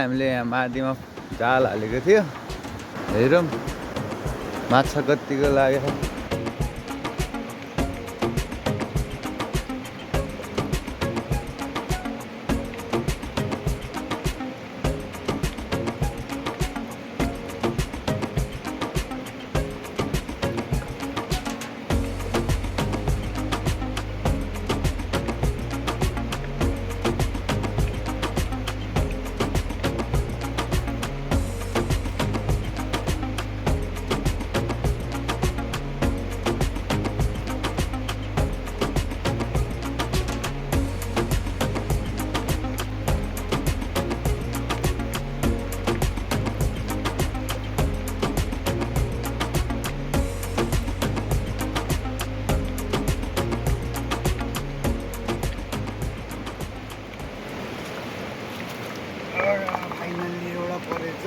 हामीले यहाँ मादीमा जाल हालेको थियो। हेरौँ माछा कतिको लाग्यो। फाइनल्ली एउटा परेछ।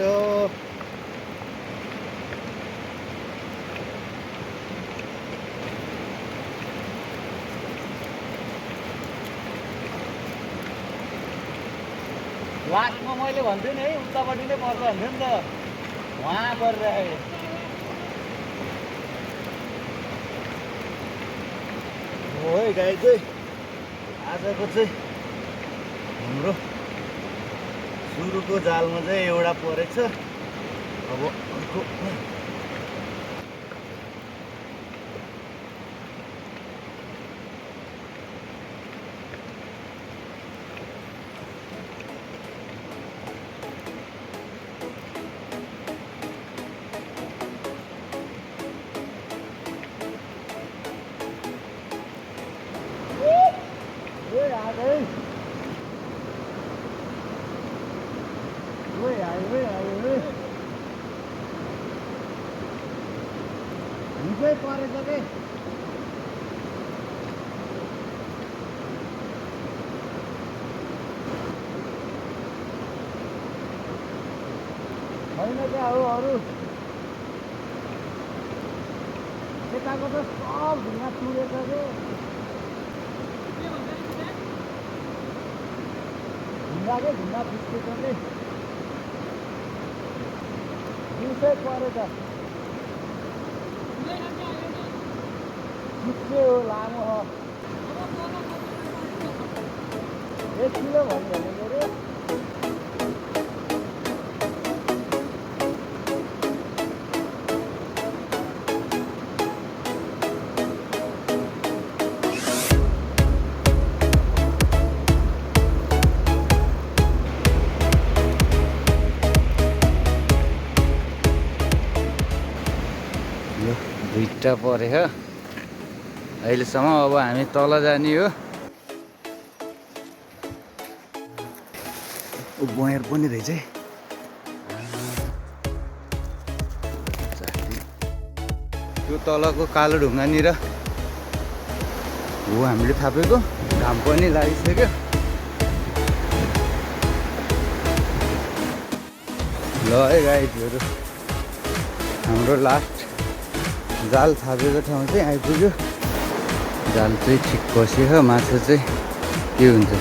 लास्टमा मैले भन्थेँ नि है उतापट्टि नै पर्छ भन्थ्यो नि त, वहाँ परिरहेको। हो है गाई चाहिँ आजको चाहिँ हाम्रो सुरुको जालमा चाहिँ एउटा परेछ। अब अर्को हिजै परेछ के होइन क्या हो अरू यताको त सब ढुङ्गा चुरेछ के ढुङ्गाकै ढुङ्गा फिस्केछ के दिउँसै परेछ चिप्से हो लामो हो 1 किलो भयो भनेको रे दुईटा परेछ अहिलेसम्म। अब हामी तल जाने हो। बयर पनि रहेछ है। त्यो तलको कालो ढुङ्गानिर हो हामीले थापेको। घाम पनि लागिसक्यो। ल है गाइजहरु हाम्रो लास्ट जाल थापेको ठाउँ चाहिँ आइपुग्यो। जाल चाहिँ ठिक बस्यो। माछा चाहिँ के हुन्छ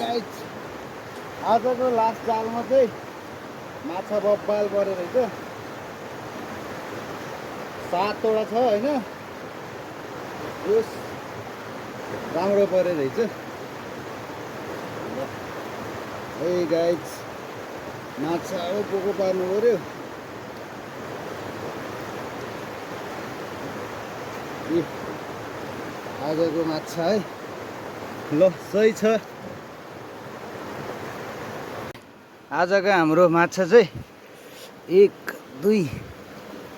गाइस आजको लास्ट जालमा चाहिँ माछा बब्बाल परेर रहेछ 7वटा छ होइन यो राम्रो परेर रहेछ ए गाइस माछा अब पोको पार्नु पर्यो आजको माछा है ल सही छ आजको हाम्रो माछा चाहिँ 1 2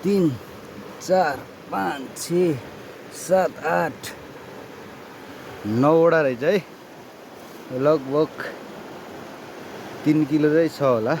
3 4 5 6 7 8 9वटा रहेछ है लगभग 3 किलो चाहिँ छ होला